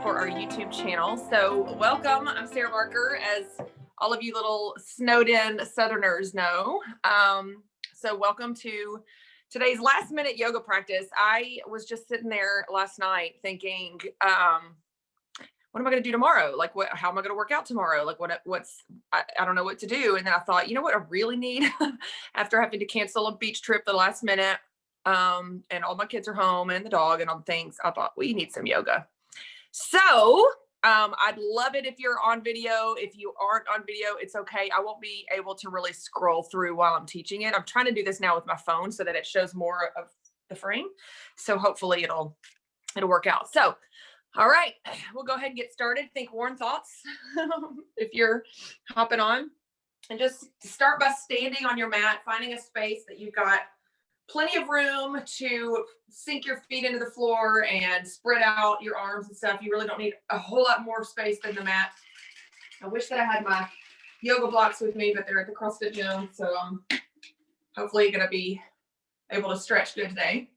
for our YouTube channel. So welcome, I'm Sarah Barker, as all of you little snowed in Southerners know. So welcome to today's last minute yoga practice. I was just sitting there last night thinking, what am I going to do tomorrow? Like, how am I going to work out tomorrow? Like I don't know what to do. And then I thought, you know what I really need after having to cancel a beach trip the last minute, and all my kids are home and the dog and all the things, I thought we need some yoga. So I'd love it if you're on video. If you aren't on video, it's okay. I won't be able to really scroll through while I'm teaching it. I'm trying to do this now with my phone so that it shows more of the frame. So hopefully it'll work out. So, all right, we'll go ahead and get started. Think warm thoughts if you're hopping on, and just start by standing on your mat, finding a space that you've got plenty of room to sink your feet into the floor and spread out your arms and stuff. You really don't need a whole lot more space than the mat. I wish that I had my yoga blocks with me, but they're at the CrossFit gym. So I'm hopefully going to be able to stretch good today.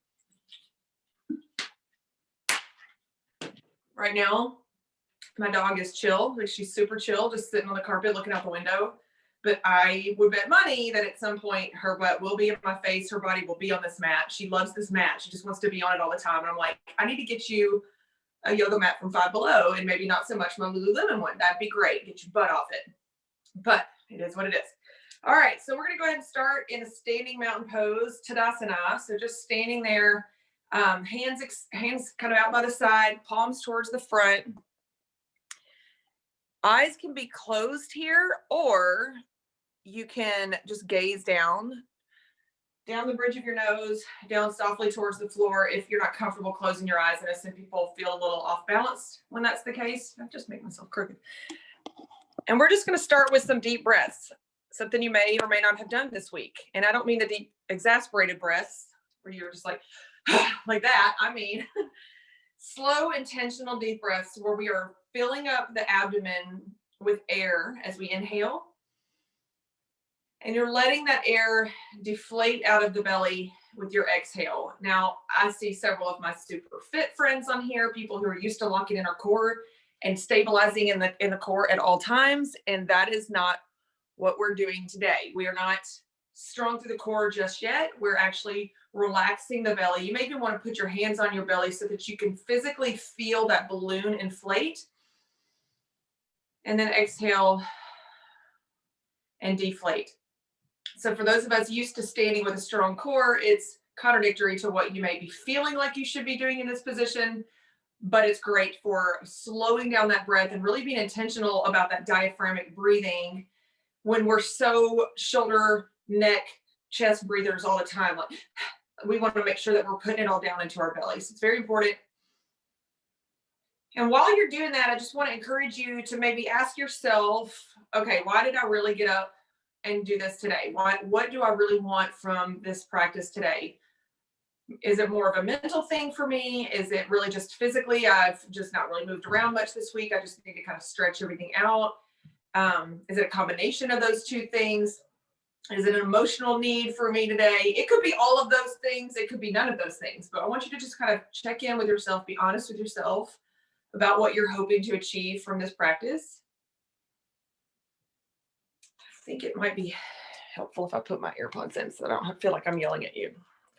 Right now, my dog is chill. She's super chill, just sitting on the carpet looking out the window. But I would bet money that at some point her butt will be in my face, her body will be on this mat. She loves this mat. She just wants to be on it all the time. And I'm like, I need to get you a yoga mat from Five Below, and maybe not so much my Lululemon one. That'd be great. Get your butt off it. But it is what it is. All right, so we're going to go ahead and start in a standing mountain pose, Tadasana. So just standing there, hands kind of out by the side, palms towards the front. Eyes can be closed here, or you can just gaze down the bridge of your nose, down softly towards the floor if you're not comfortable closing your eyes. And some people feel a little off balance when that's the case. I just make myself crooked. And we're just going to start with some deep breaths, something you may or may not have done this week. And I don't mean the deep exasperated breaths where you're just like that. I mean slow, intentional deep breaths where we are filling up the abdomen with air as we inhale. And you're letting that air deflate out of the belly with your exhale. Now, I see several of my super fit friends on here, people who are used to locking in our core and stabilizing in the core at all times. And that is not what we're doing today. We are not strong through the core just yet. We're actually relaxing the belly. You may even want to put your hands on your belly so that you can physically feel that balloon inflate. And then exhale and deflate. So for those of us used to standing with a strong core, it's contradictory to what you may be feeling like you should be doing in this position, but it's great for slowing down that breath and really being intentional about that diaphragmatic breathing when we're so shoulder, neck, chest breathers all the time. Like, we want to make sure that we're putting it all down into our belly. So it's very important. And while you're doing that, I just want to encourage you to maybe ask yourself, okay, why did I really get up and do this today? What do I really want from this practice today? Is it more of a mental thing for me? Is it really just physically? I've just not really moved around much this week. I just need to kind of stretch everything out. Is it a combination of those two things? Is it an emotional need for me today? It could be all of those things. It could be none of those things. But I want you to just kind of check in with yourself, be honest with yourself about what you're hoping to achieve from this practice. I think it might be helpful if I put my AirPods in so that I don't feel like I'm yelling at you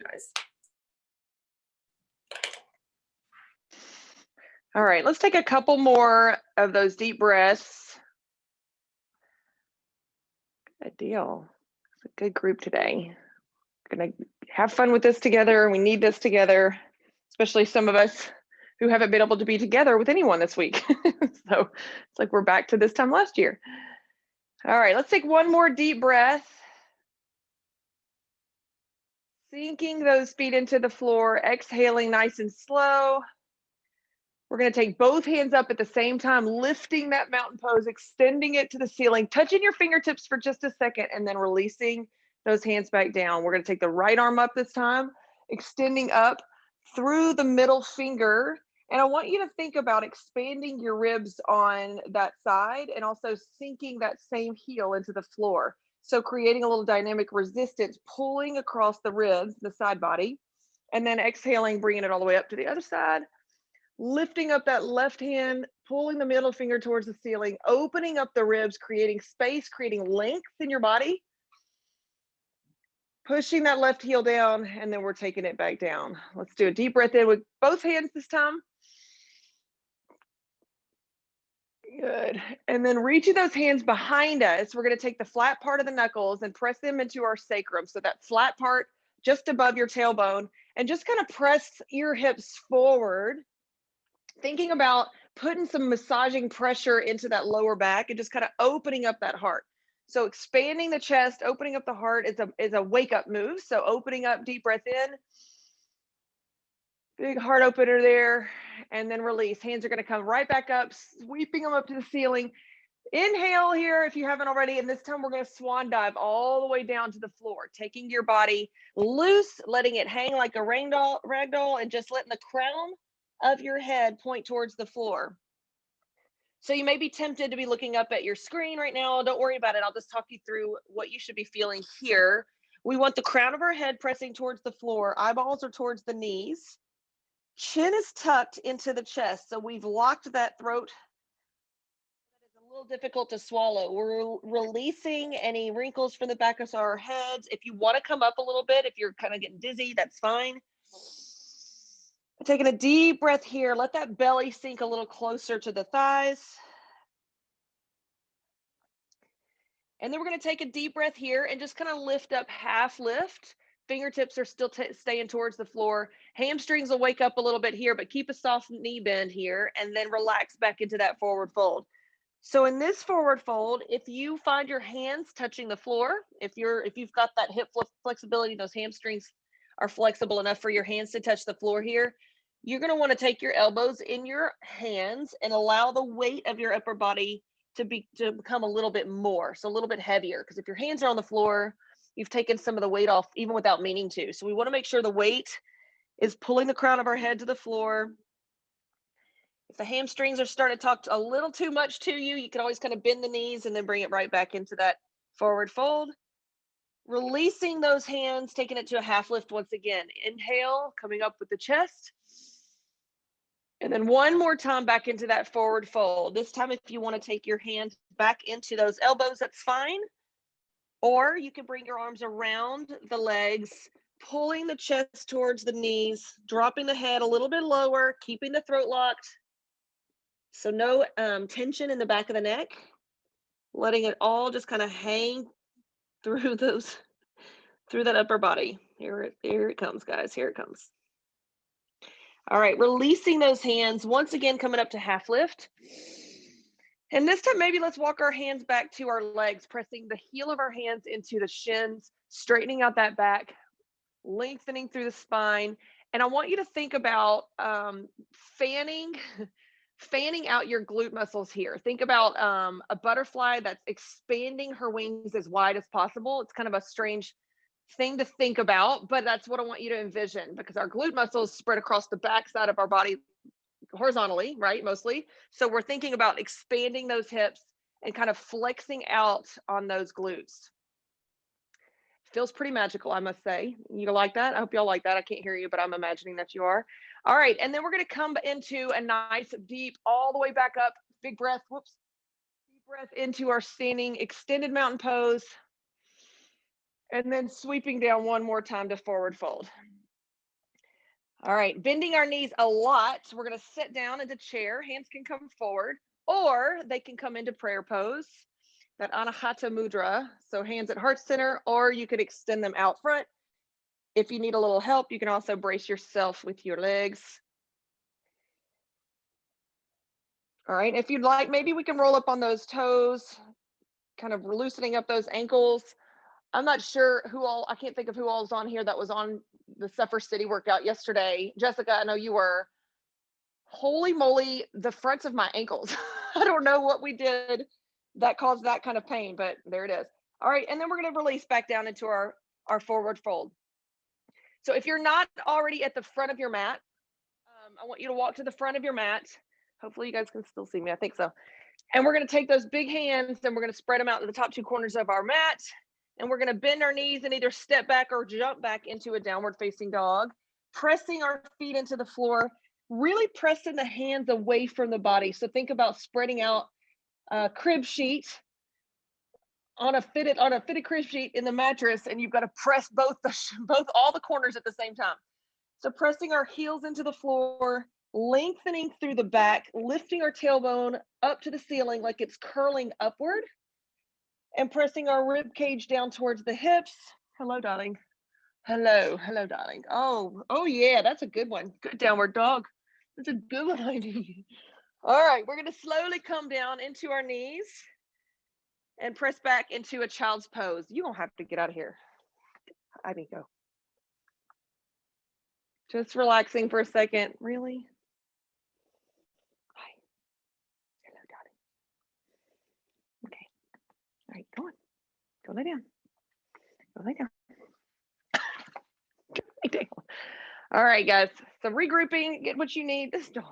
guys. All right, let's take a couple more of those deep breaths. Good deal. It's a good group today. Gonna have fun with this together. We need this together, especially some of us who haven't been able to be together with anyone this week. So it's like we're back to this time last year. All right, let's take one more deep breath. Sinking those feet into the floor, exhaling nice and slow. We're going to take both hands up at the same time, lifting that mountain pose, extending it to the ceiling, touching your fingertips for just a second, and then releasing those hands back down. We're going to take the right arm up this time, extending up through the middle finger. And I want you to think about expanding your ribs on that side and also sinking that same heel into the floor. So creating a little dynamic resistance, pulling across the ribs, the side body, and then exhaling, bringing it all the way up to the other side. Lifting up that left hand, pulling the middle finger towards the ceiling, opening up the ribs, creating space, creating length in your body. Pushing that left heel down, and then we're taking it back down. Let's do a deep breath in with both hands this time. Good. And then reaching those hands behind us, we're going to take the flat part of the knuckles and press them into our sacrum. So that flat part just above your tailbone, and just kind of press your hips forward, thinking about putting some massaging pressure into that lower back and just kind of opening up that heart. So expanding the chest, opening up the heart is a wake up move. So opening up, deep breath in, big heart opener there, and then release. Hands are going to come right back up, sweeping them up to the ceiling. Inhale here if you haven't already, and this time we're going to swan dive all the way down to the floor, taking your body loose, letting it hang like a ragdoll, and just letting the crown of your head point towards the floor. So you may be tempted to be looking up at your screen right now. Don't worry about it. I'll just talk you through what you should be feeling here. We want the crown of our head pressing towards the floor. Eyeballs are towards the knees. Chin is tucked into the chest. So we've locked that throat. It's a little difficult to swallow. We're releasing any wrinkles from the back of our heads. If you want to come up a little bit, if you're kind of getting dizzy, that's fine. Taking a deep breath here. Let that belly sink a little closer to the thighs. And then we're going to take a deep breath here and just kind of lift up, half lift. Fingertips are still staying towards the floor. Hamstrings will wake up a little bit here, but keep a soft knee bend here, and then relax back into that forward fold. So in this forward fold, if you find your hands touching the floor, if you've got that hip flexibility, those hamstrings are flexible enough for your hands to touch the floor here, you're going to want to take your elbows in your hands and allow the weight of your upper body to become a little bit more, so a little bit heavier, because if your hands are on the floor, you've taken some of the weight off even without meaning to. So we want to make sure the weight is pulling the crown of our head to the floor. If the hamstrings are starting to talk a little too much to you, you can always kind of bend the knees and then bring it right back into that forward fold. Releasing those hands, taking it to a half lift once again. Inhale, coming up with the chest. And then one more time back into that forward fold. This time, if you want to take your hands back into those elbows, that's fine. Or you can bring your arms around the legs, pulling the chest towards the knees, dropping the head a little bit lower, keeping the throat locked. So no tension in the back of the neck, letting it all just kind of hang through that upper body. Here it comes, guys. Here it comes. All right, releasing those hands, once again, coming up to half lift. And this time, maybe let's walk our hands back to our legs, pressing the heel of our hands into the shins, straightening out that back, lengthening through the spine. And I want you to think about fanning out your glute muscles here. Think about a butterfly that's expanding her wings as wide as possible. It's kind of a strange thing to think about, but that's what I want you to envision, because our glute muscles spread across the back side of our body horizontally, right? Mostly. So we're thinking about expanding those hips and kind of flexing out on those glutes. Feels pretty magical, I must say. You like that? I hope y'all like that. I can't hear you, but I'm imagining that you are. All right. And then we're going to come into a nice deep, all the way back up. Big breath. Whoops. Deep breath into our standing extended mountain pose. And then sweeping down one more time to forward fold. All right, bending our knees a lot. We're going to sit down into chair. Hands can come forward, or they can come into prayer pose, that Anahata Mudra. So hands at heart center, or you could extend them out front. If you need a little help, you can also brace yourself with your legs. All right, if you'd like, maybe we can roll up on those toes, kind of loosening up those ankles. I'm not sure I can't think of who all was on here that was on the Suffer City workout yesterday. Jessica, I know you were. Holy moly, the fronts of my ankles. I don't know what we did that caused that kind of pain, but there it is. All right, and then we're going to release back down into our forward fold. So if you're not already at the front of your mat, I want you to walk to the front of your mat. Hopefully you guys can still see me. I think so. And we're going to take those big hands and we're going to spread them out to the top two corners of our mat. And we're going to bend our knees and either step back or jump back into a downward facing dog, pressing our feet into the floor, really pressing the hands away from the body. So think about spreading out a crib sheet on a fitted crib sheet in the mattress, and you've got to press both all the corners at the same time. So pressing our heels into the floor, lengthening through the back, lifting our tailbone up to the ceiling like it's curling upward, and pressing our rib cage down towards the hips. Hello, darling. Hello, darling. Oh yeah, that's a good one. Good downward dog. That's a good one, lady. All right, we're gonna slowly come down into our knees and press back into a child's pose. You don't have to get out of here. I mean, go. Just relaxing for a second. Really? Hi. Hello, darling. Okay. All right, go on. Go lay down. Go lay down. Go lay down. All right, guys. So regrouping, get what you need. This dog.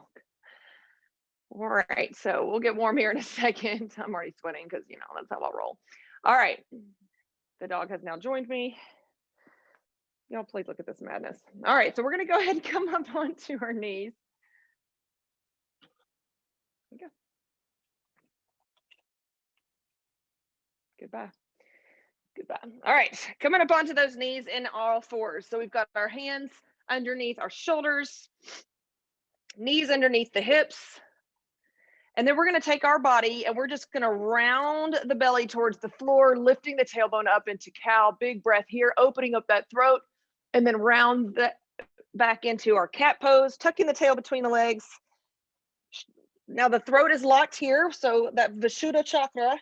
All right, so we'll get warm here in a second. I'm already sweating because, you know, that's how I'll roll. All right. The dog has now joined me. Y'all, please look at this madness. All right, so we're going to go ahead and come up onto our knees. There we go. Goodbye. Goodbye. All right, coming up onto those knees in all fours. So we've got our hands underneath our shoulders, knees underneath the hips. And then we're going to take our body and we're just going to round the belly towards the floor, lifting the tailbone up into cow. Big breath here, opening up that throat, and then round that back into our cat pose, tucking the tail between the legs. Now the throat is locked here, so that Vishuddha chakra,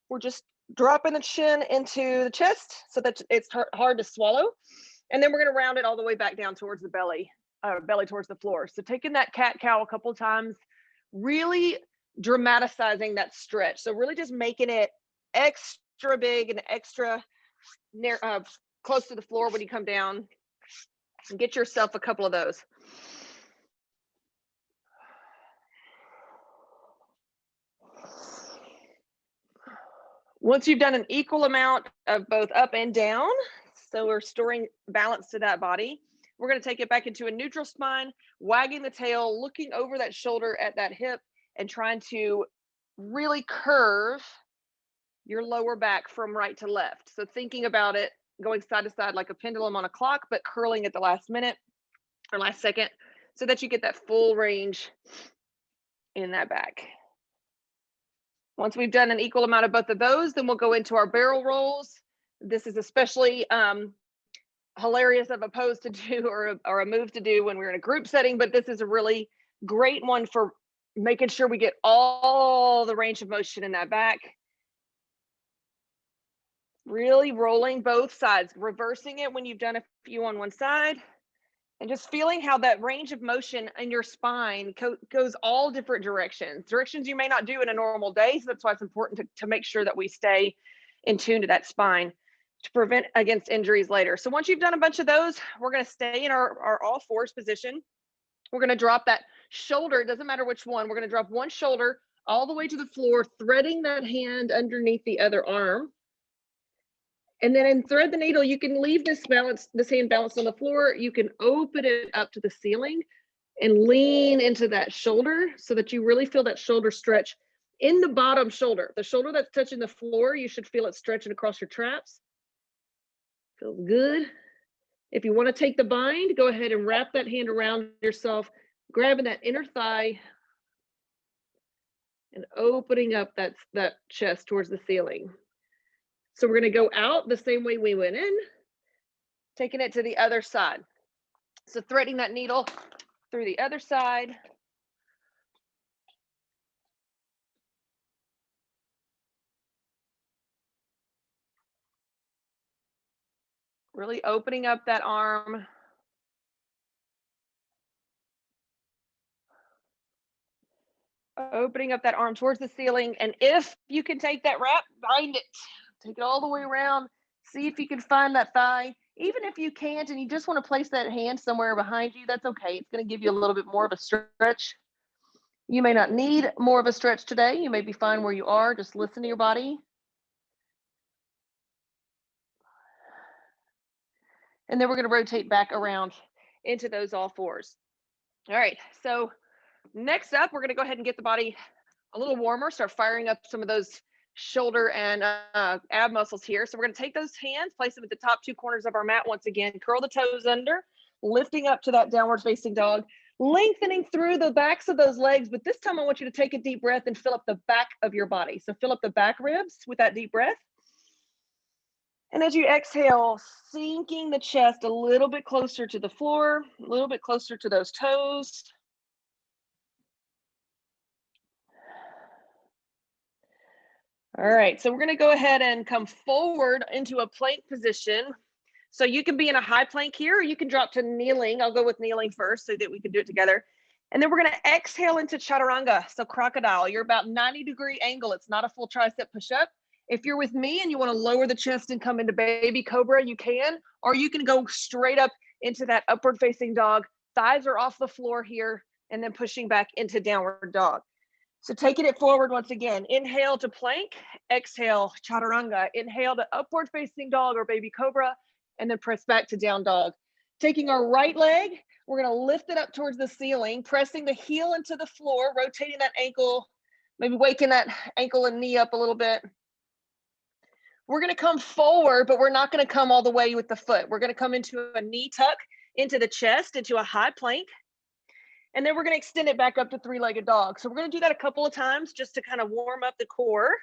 we're just dropping the chin into the chest so that it's hard to swallow. And then we're going to round it all the way back down towards the belly, belly towards the floor. So taking that cat cow a couple times, really dramatizing that stretch. So really just making it extra big and extra near, close to the floor when you come down. And get yourself a couple of those. Once you've done an equal amount of both up and down, so we're restoring balance to that body, we're going to take it back into a neutral spine, wagging the tail, looking over that shoulder at that hip, and trying to really curve your lower back from right to left. So thinking about it, going side to side like a pendulum on a clock, but curling at the last minute or last second so that you get that full range in that back. Once we've done an equal amount of both of those, then we'll go into our barrel rolls. This is especially hilarious of a pose to do or a move to do when we're in a group setting, but this is a really great one for making sure we get all the range of motion in that back. Really rolling both sides, reversing it when you've done a few on one side, and just feeling how that range of motion in your spine goes all different directions you may not do in a normal day. So that's why it's important to make sure that we stay in tune to that spine to prevent against injuries later. So once you've done a bunch of those, we're going to stay in our all fours position. We're going to drop that shoulder. It doesn't matter which one. We're going to drop one shoulder all the way to the floor, threading that hand underneath the other arm. And then in thread the needle, you can leave this hand balanced on the floor. You can open it up to the ceiling and lean into that shoulder so that you really feel that shoulder stretch in the bottom shoulder. The shoulder that's touching the floor, you should feel it stretching across your traps. Feels good. If you want to take the bind, go ahead and wrap that hand around yourself, grabbing that inner thigh and opening up that chest towards the ceiling. So we're going to go out the same way we went in, taking it to the other side. So threading that needle through the other side. Really opening up that arm. Opening up that arm towards the ceiling. And if you can take that wrap, bind it. Take it all the way around. See if you can find that thigh. Even if you can't and you just want to place that hand somewhere behind you, that's okay. It's going to give you a little bit more of a stretch. You may not need more of a stretch today. You may be fine where you are. Just listen to your body. And then we're going to rotate back around into those all fours. All right, so next up, we're gonna go ahead and get the body a little warmer, start firing up some of those shoulder and ab muscles here. So we're gonna take those hands, place them at the top two corners of our mat once again, curl the toes under, lifting up to that downward facing dog, lengthening through the backs of those legs. But this time I want you to take a deep breath and fill up the back of your body. So fill up the back ribs with that deep breath. And as you exhale, sinking the chest a little bit closer to the floor, a little bit closer to those toes. All right, so we're gonna go ahead and come forward into a plank position. So you can be in a high plank here, or you can drop to kneeling. I'll go with kneeling first so that we can do it together. And then we're gonna exhale into Chaturanga, so crocodile. You're about 90-degree angle. It's not a full tricep push-up. If you're with me and you wanna lower the chest and come into baby cobra, you can, or you can go straight up into that upward facing dog. Thighs are off the floor here, and then pushing back into downward dog. So taking it forward once again, inhale to plank, exhale, chaturanga, inhale to upward facing dog or baby cobra, and then press back to down dog. Taking our right leg, we're gonna lift it up towards the ceiling, pressing the heel into the floor, rotating that ankle, maybe waking that ankle and knee up a little bit. We're gonna come forward, but we're not gonna come all the way with the foot. We're gonna come into a knee tuck, into the chest, into a high plank. And then we're gonna extend it back up to three-legged dog. So we're gonna do that a couple of times just to kind of warm up the core.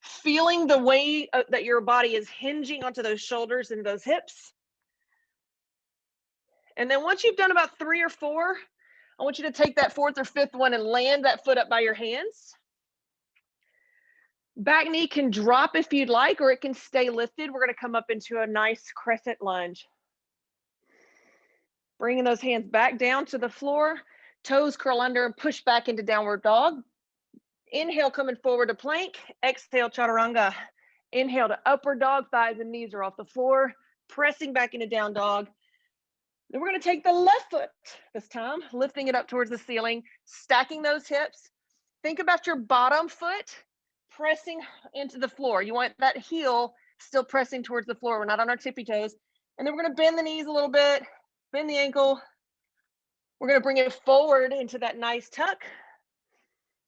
Feeling the way that your body is hinging onto those shoulders and those hips. And then once you've done about 3 or 4, I want you to take that 4th or 5th one and land that foot up by your hands. Back knee can drop if you'd like, or it can stay lifted. We're gonna come up into a nice crescent lunge. Bringing those hands back down to the floor, toes curl under and push back into downward dog. Inhale, coming forward to plank. Exhale, chaturanga. Inhale to upward dog, thighs and knees are off the floor, pressing back into down dog. Then we're gonna take the left foot this time, lifting it up towards the ceiling, stacking those hips. Think about your bottom foot pressing into the floor. You want that heel still pressing towards the floor. We're not on our tippy toes. And then we're gonna bend the knees a little bit, bend the ankle. We're gonna bring it forward into that nice tuck,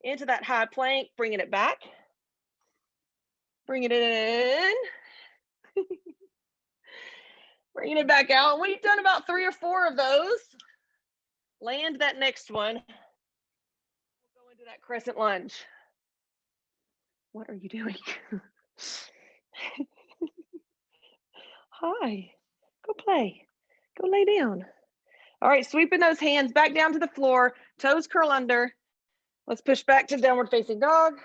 into that high plank, bringing it back. Bringing it in. Bringing it back out. And we've done about 3 or 4 of those. Land that next one. We'll go into that crescent lunge. What are you doing? Hi, go play. Go lay down. All right, sweeping those hands back down to the floor, toes curl under. Let's push back to downward facing dog.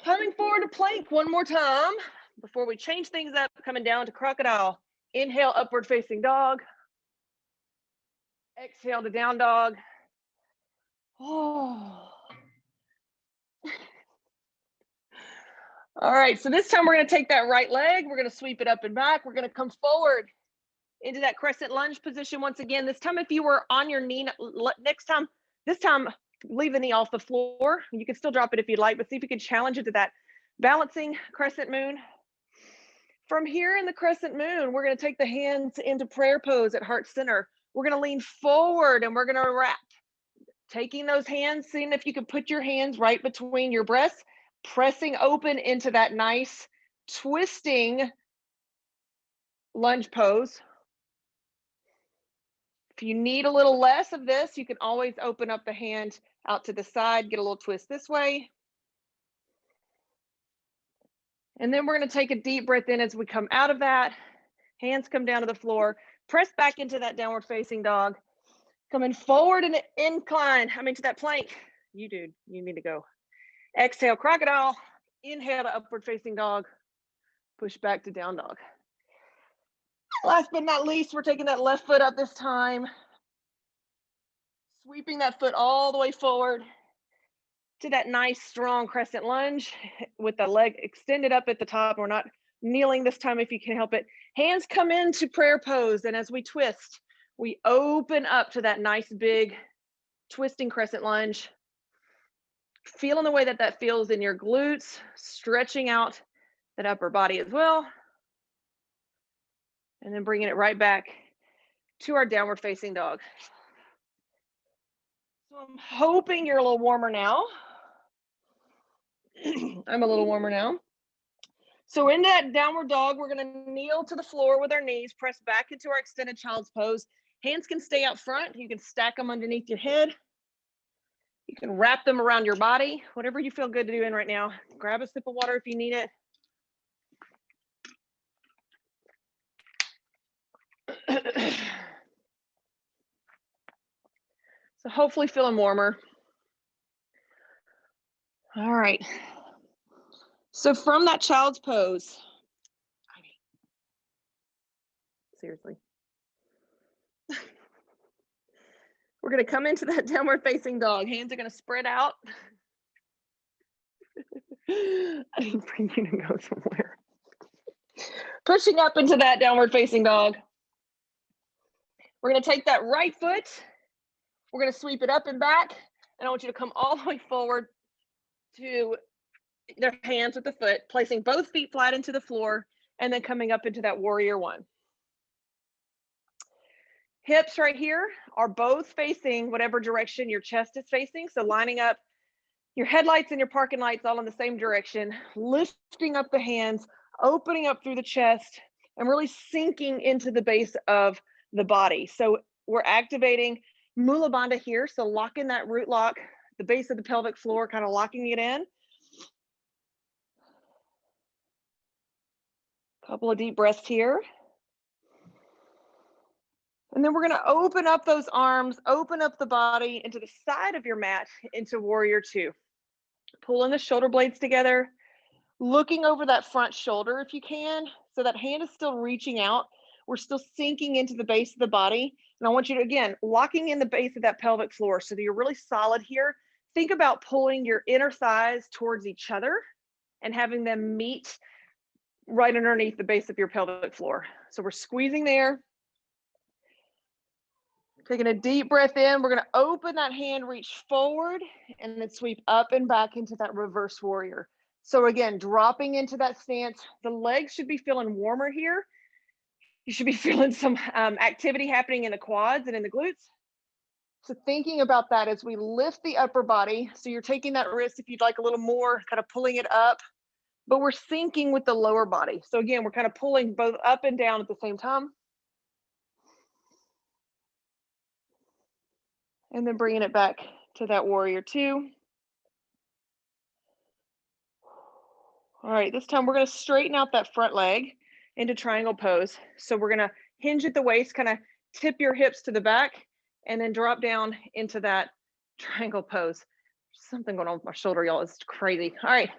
Coming forward to plank one more time before we change things up, coming down to crocodile. Inhale, upward facing dog. Exhale to down dog. Oh. All right, so this time we're gonna take that right leg, we're gonna sweep it up and back. We're gonna come forward into that crescent lunge position once again. This time, if you were on your knee, this time, leave the knee off the floor. You can still drop it if you'd like, but see if you can challenge it to that balancing crescent moon. From here in the crescent moon, we're gonna take the hands into prayer pose at heart center. We're gonna lean forward and we're gonna wrap. Taking those hands, seeing if you can put your hands right between your breasts, pressing open into that nice twisting lunge pose. If you need a little less of this, you can always open up the hand out to the side, get a little twist this way. And then we're going to take a deep breath in as we come out of that. Hands come down to the floor, press back into that downward facing dog. Coming forward in an incline, to that plank. You need to go. Exhale, crocodile. Inhale to upward facing dog. Push back to down dog. Last but not least, we're taking that left foot up this time. Sweeping that foot all the way forward to that nice, strong crescent lunge with the leg extended up at the top. We're not kneeling this time if you can help it. Hands come into prayer pose, and as we twist, we open up to that nice, big, twisting crescent lunge. Feeling the way that feels in your glutes, stretching out that upper body as well. And then bringing it right back to our downward facing dog. So I'm hoping you're a little warmer now. I'm a little warmer now. So in that downward dog, we're going to kneel to the floor with our knees, press back into our extended child's pose. Hands can stay out front. You can stack them underneath your head. You can wrap them around your body, whatever you feel good doing right now. Grab a sip of water if you need it. So hopefully feeling warmer. All right. So from that child's pose, seriously, we're going to come into that downward facing dog. Hands are going to spread out. I didn't bring you to go somewhere. Pushing up into that downward facing dog. We're going to take that right foot. We're going to sweep it up and back. And I want you to come all the way forward to their hands with the foot, placing both feet flat into the floor, and then coming up into that warrior one. Hips right here are both facing whatever direction your chest is facing. So lining up your headlights and your parking lights all in the same direction, lifting up the hands, opening up through the chest, and really sinking into the base of the body. So we're activating Mula Bandha here. So locking that root lock, the base of the pelvic floor, kind of locking it in. Couple of deep breaths here. And then we're going to open up those arms, open up the body into the side of your mat into warrior two. Pulling the shoulder blades together, looking over that front shoulder if you can. So that hand is still reaching out. We're still sinking into the base of the body. And I want you to, again, locking in the base of that pelvic floor so that you're really solid here. Think about pulling your inner thighs towards each other and having them meet right underneath the base of your pelvic floor. So we're squeezing there. Taking a deep breath in, we're going to open that hand, reach forward, and then sweep up and back into that reverse warrior. So again, dropping into that stance. The legs should be feeling warmer here. You should be feeling some activity happening in the quads and in the glutes. So thinking about that as we lift the upper body. So you're taking that wrist if you'd like a little more, kind of pulling it up, but we're sinking with the lower body. So again, we're kind of pulling both up and down at the same time. And then bringing it back to that warrior two. All right, this time we're going to straighten out that front leg into triangle pose. So we're going to hinge at the waist, kind of tip your hips to the back, and then drop down into that triangle pose. Something going on with my shoulder, y'all. It's crazy. All right,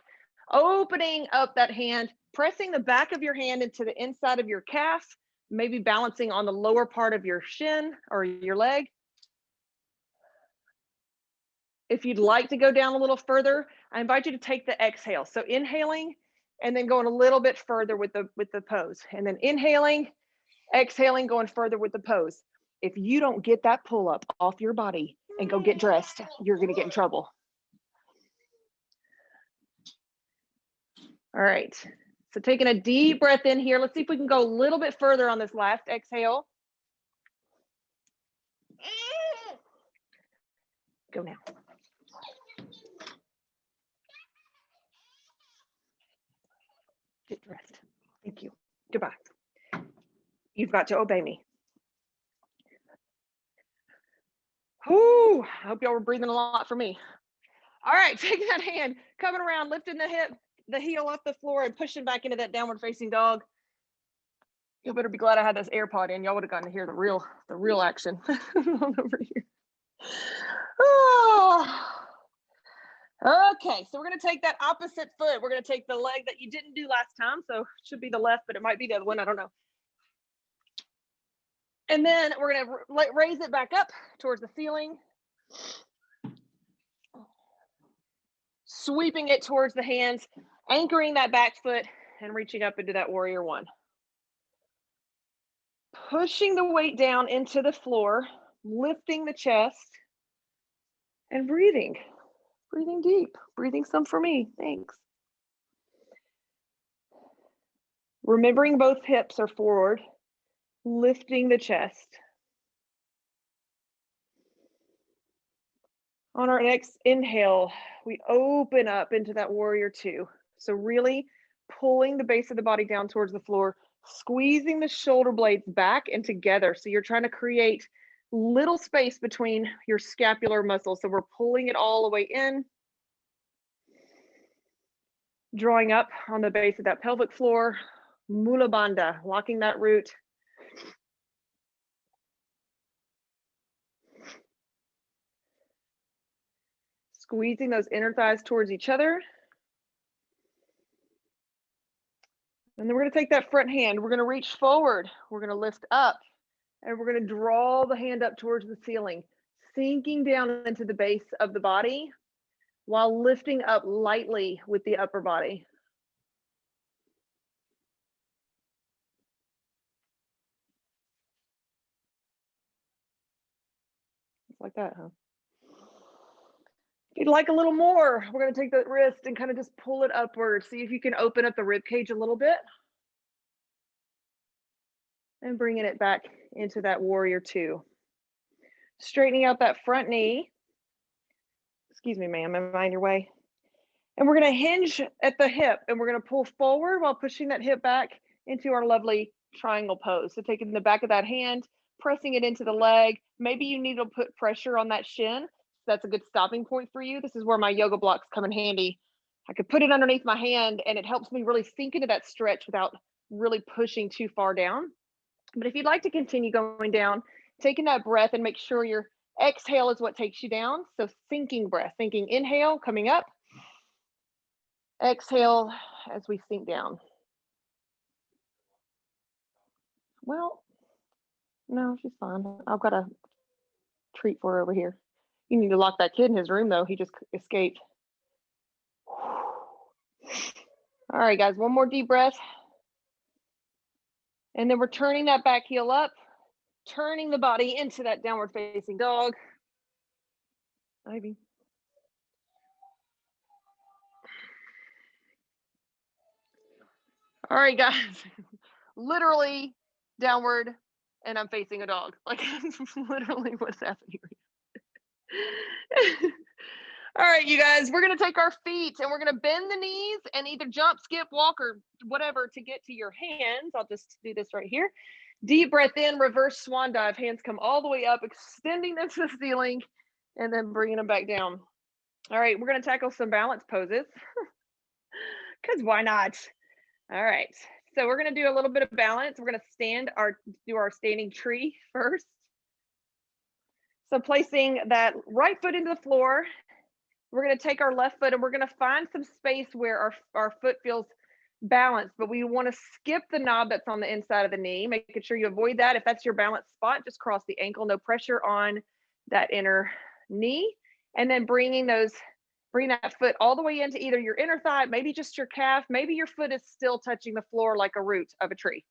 opening up that hand, pressing the back of your hand into the inside of your calf, maybe balancing on the lower part of your shin or your leg. If you'd like to go down a little further, I invite you to take the exhale. So inhaling and then going a little bit further with the pose, and then inhaling, exhaling, going further with the pose. If you don't get that pull up off your body and go get dressed, you're going to get in trouble. All right. So taking a deep breath in here. Let's see if we can go a little bit further on this last exhale. Go now. Get dressed. Thank you. Goodbye. You've got to obey me. Whoo, I hope y'all were breathing a lot for me. All right, taking that hand, coming around, lifting the heel off the floor and pushing back into that downward facing dog. You better be glad I had this AirPod in. Y'all would have gotten to hear the real action over here. Oh. Okay, so we're going to take that opposite foot. We're going to take the leg that you didn't do last time. So it should be the left, but it might be the other one. I don't know. And then we're going to raise it back up towards the ceiling. Sweeping it towards the hands, anchoring that back foot and reaching up into that warrior one. Pushing the weight down into the floor, lifting the chest and breathing. Breathing deep, breathing some for me, thanks. Remembering both hips are forward, lifting the chest. On our next inhale, we open up into that warrior two. So really pulling the base of the body down towards the floor, squeezing the shoulder blades back and together. So you're trying to create little space between your scapular muscles. So we're pulling it all the way in, drawing up on the base of that pelvic floor, Mula Bandha, locking that root. Squeezing those inner thighs towards each other. And then we're going to take that front hand. We're going to reach forward. We're going to lift up. And we're going to draw the hand up towards the ceiling, sinking down into the base of the body while lifting up lightly with the upper body. Just like that, huh? If you'd like a little more, we're going to take the wrist and kind of just pull it upward. See if you can open up the rib cage a little bit. And bringing it back into that warrior two. Straightening out that front knee. Excuse me, ma'am, am I in your way? And we're going to hinge at the hip and we're going to pull forward while pushing that hip back into our lovely triangle pose. So taking the back of that hand, pressing it into the leg. Maybe you need to put pressure on that shin. That's a good stopping point for you. This is where my yoga blocks come in handy. I could put it underneath my hand and it helps me really sink into that stretch without really pushing too far down. But if you'd like to continue going down, taking that breath and make sure your exhale is what takes you down. So sinking breath, thinking inhale, coming up. Exhale as we sink down. Well, no, she's fine. I've got a treat for her over here. You need to lock that kid in his room though. He just escaped. All right, guys, one more deep breath. And then we're turning that back heel up, turning the body into that downward facing dog. Ivy. All right, guys, literally downward and I'm facing a dog. Like literally what's happening. All right, you guys, we're gonna take our feet and we're gonna bend the knees and either jump, skip, walk, or whatever to get to your hands. I'll just do this right here. Deep breath in, reverse swan dive. Hands come all the way up, extending them to the ceiling and then bringing them back down. All right, we're gonna tackle some balance poses because why not? All right, so we're gonna do a little bit of balance. We're gonna do our standing tree first. So placing that right foot into the floor, we're gonna take our left foot and we're gonna find some space where our foot feels balanced, but we wanna skip the knob that's on the inside of the knee, making sure you avoid that. If that's your balance spot, just cross the ankle, no pressure on that inner knee. And then bring that foot all the way into either your inner thigh, maybe just your calf, maybe your foot is still touching the floor like a root of a tree.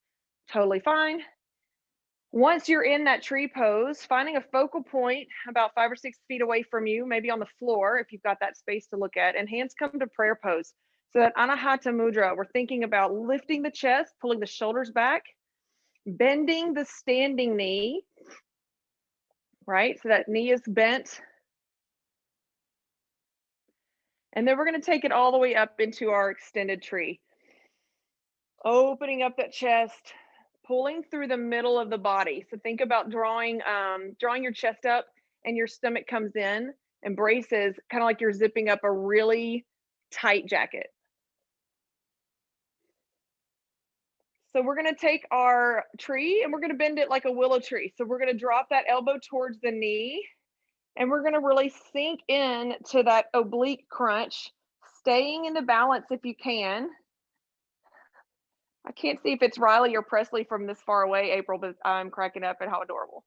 Totally fine. Once you're in that tree pose, finding a focal point about 5 or 6 feet away from you, maybe on the floor if you've got that space to look at, and hands come to prayer pose. So that Anahata Mudra, we're thinking about lifting the chest, pulling the shoulders back, bending the standing knee, right? So that knee is bent. And then we're going to take it all the way up into our extended tree. Opening up that chest, pulling through the middle of the body. So think about drawing your chest up and your stomach comes in and braces, kind of like you're zipping up a really tight jacket. So we're going to take our tree and we're going to bend it like a willow tree. So we're going to drop that elbow towards the knee and we're going to really sink in to that oblique crunch, staying in the balance if you can. I can't see if it's Riley or Presley from this far away, April, but I'm cracking up at how adorable.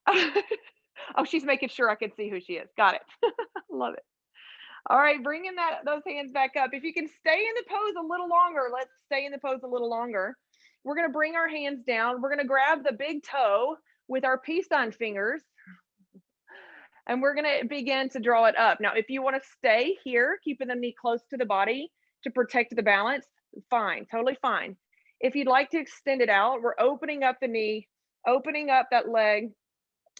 Oh, she's making sure I can see who she is. Got it. Love it. All right, bringing those hands back up. If you can stay in the pose a little longer, let's stay in the pose a little longer. We're going to bring our hands down. We're going to grab the big toe with our peace sign fingers. And we're going to begin to draw it up. Now, if you want to stay here, keeping the knee close to the body to protect the balance, fine, totally fine. If you'd like to extend it out, we're opening up the knee, opening up that leg,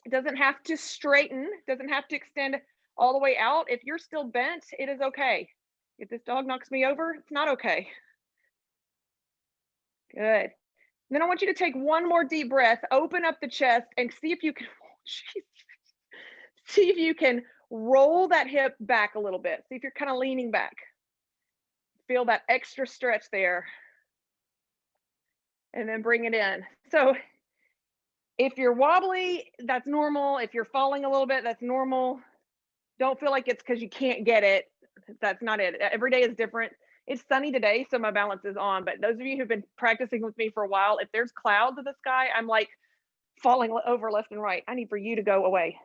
It doesn't have to straighten, doesn't have to extend all the way out. If you're still bent, it is okay. If this dog knocks me over, it's not okay. Good. Then I want you to take one more deep breath, open up the chest, and see if you can, see if you can roll that hip back a little bit. See if you're kind of leaning back. Feel that extra stretch there. And then bring it in. So if you're wobbly, that's normal. If you're falling a little bit, that's normal. Don't feel like it's because you can't get it. That's not it. Every day is different. It's sunny today, so my balance is on. But those of you who've been practicing with me for a while, if there's clouds in the sky, I'm like falling over left and right. I need for you to go away.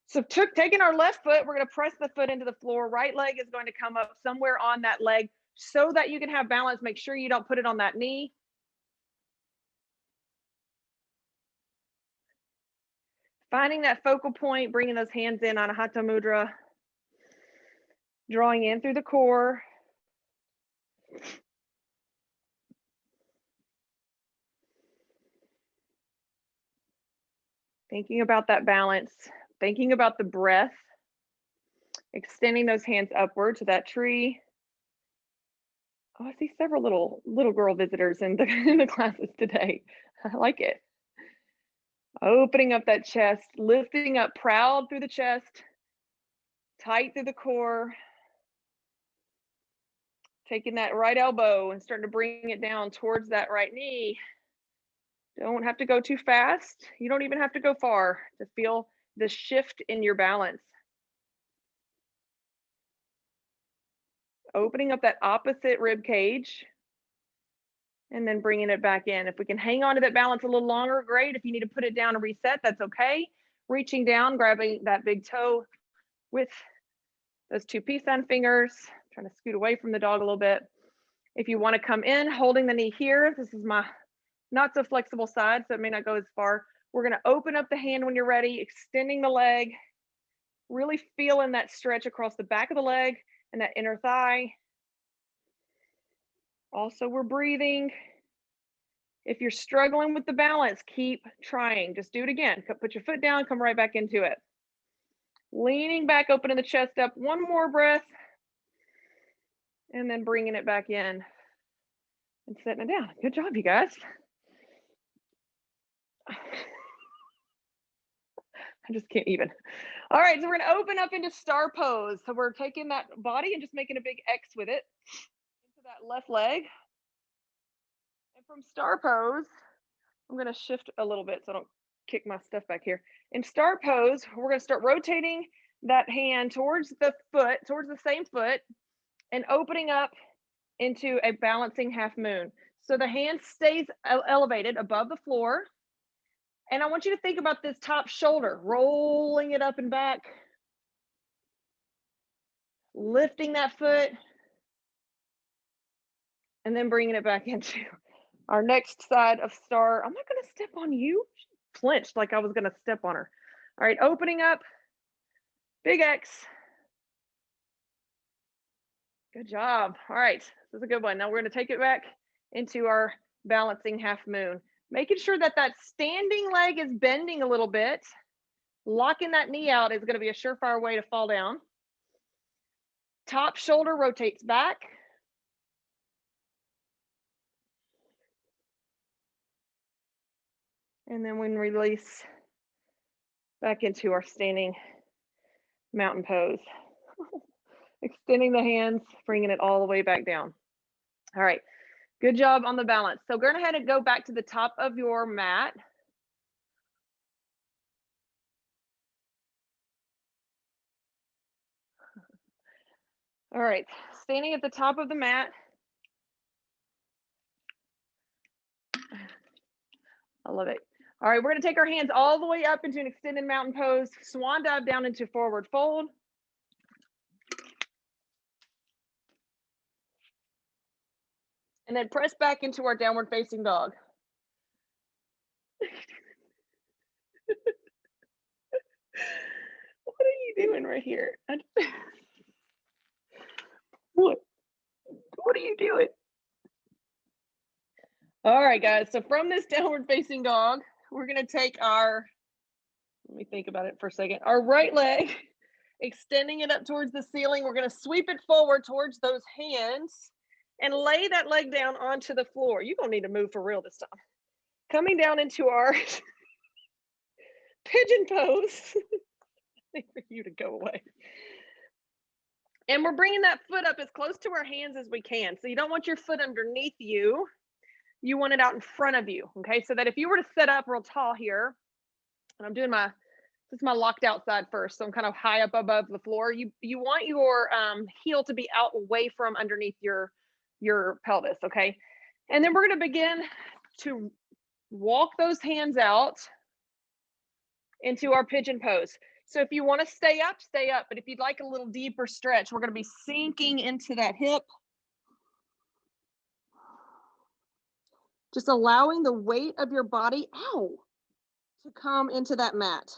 So taking our left foot, we're going to press the foot into the floor. Right leg is going to come up somewhere on that leg so that you can have balance. Make sure you don't put it on that knee. Finding that focal point, bringing those hands in on a Hatha Mudra. Drawing in through the core. Thinking about that balance, thinking about the breath, extending those hands upward to that tree. Oh, I see several little girl visitors in the classes today. I like it. Opening up that chest, lifting up proud through the chest, tight through the core. Taking that right elbow and starting to bring it down towards that right knee. Don't have to go too fast. You don't even have to go far to feel the shift in your balance. Opening up that opposite rib cage and then bringing it back in. If we can hang on to that balance a little longer, great. If you need to put it down and reset, that's okay. Reaching down, grabbing that big toe with those two peace sign fingers, trying to scoot away from the dog a little bit. If you want to come in, holding the knee here, this is my not so flexible side, so it may not go as far. We're going to open up the hand when you're ready, extending the leg, really feeling that stretch across the back of the leg and that inner thigh. Also, we're breathing. If you're struggling with the balance, keep trying. Just do it again. Put your foot down, come right back into it. Leaning back, opening the chest up. One more breath. And then bringing it back in and setting it down. Good job, you guys. I just can't even. All right, so we're going to open up into star pose. So we're taking that body and just making a big X with it into that left leg. And from star pose, I'm going to shift a little bit so I don't kick my stuff back here. In star pose, we're going to start rotating that hand towards the foot, towards the same foot, and opening up into a balancing half moon. So the hand stays elevated above the floor. And I want you to think about this top shoulder, rolling it up and back, lifting that foot, and then bringing it back into our next side of star. I'm not going to step on you. She flinched like I was going to step on her. All right, opening up, big X. Good job. All right, this is a good one. Now we're going to take it back into our balancing half moon. Making sure that that standing leg is bending a little bit. Locking that knee out is going to be a surefire way to fall down. Top shoulder rotates back. And then when release back into our standing mountain pose. Extending the hands, bringing it all the way back down. All right. Good job on the balance. So go ahead and go back to the top of your mat. All right, standing at the top of the mat. I love it. All right, we're going to take our hands all the way up into an extended mountain pose, swan dive down into forward fold. And then press back into our downward facing dog. What are you doing right here? What are you doing? All right, guys. So from this downward facing dog, we're going to take our Let me think about it for a second. Our right leg, extending it up towards the ceiling. We're going to sweep it forward towards those hands and lay that leg down onto the floor. You're going to need to move for real this time. Coming down into our pigeon pose. For you to go away. And we're bringing that foot up as close to our hands as we can. So you don't want your foot underneath you. You want it out in front of you. Okay. So that if you were to sit up real tall here, and I'm doing this is my locked out side first. So I'm kind of high up above the floor. You want your heel to be out away from underneath your pelvis. Okay. And then we're going to begin to walk those hands out into our pigeon pose. So if you want to stay up, stay up. But if you'd like a little deeper stretch, we're going to be sinking into that hip. Just allowing the weight of your body, to come into that mat.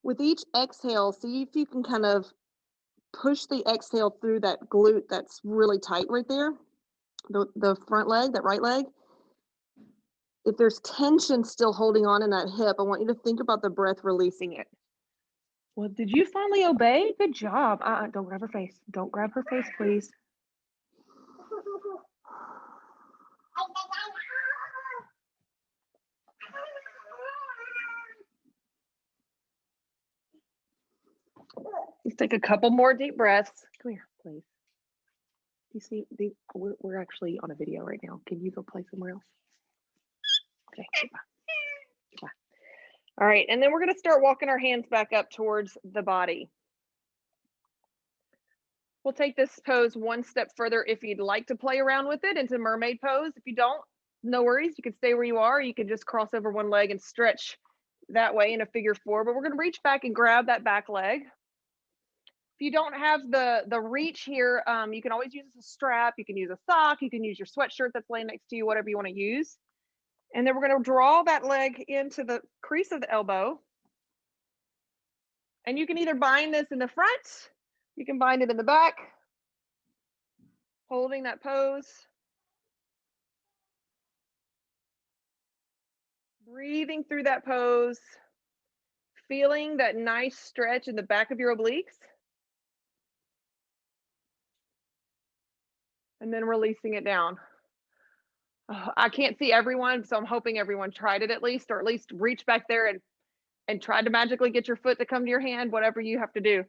With each exhale, see if you can kind of push the exhale through that glute that's really tight right there. The front leg, that right leg. If there's tension still holding on in that hip, I want you to think about the breath releasing it. Well, did you finally obey? Good job. Don't grab her face. Don't grab her face, please. Let's take a couple more deep breaths. Come here, please. You see, we're actually on a video right now. Can you go play somewhere else? Okay, goodbye. Goodbye. All right, and then we're going to start walking our hands back up towards the body. We'll take this pose one step further if you'd like to play around with it into Mermaid Pose. If you don't, no worries. You can stay where you are. You can just cross over one leg and stretch that way in a figure four. But we're going to reach back and grab that back leg. If you don't have the reach here, you can always use a strap. You can use a sock. You can use your sweatshirt that's laying next to you, whatever you want to use. And then we're going to draw that leg into the crease of the elbow. And you can either bind this in the front, you can bind it in the back, holding that pose. Breathing through that pose, feeling that nice stretch in the back of your obliques. And then releasing it down. I can't see everyone, so I'm hoping everyone tried it at least, or at least reach back there and try to magically get your foot to come to your hand, whatever you have to do.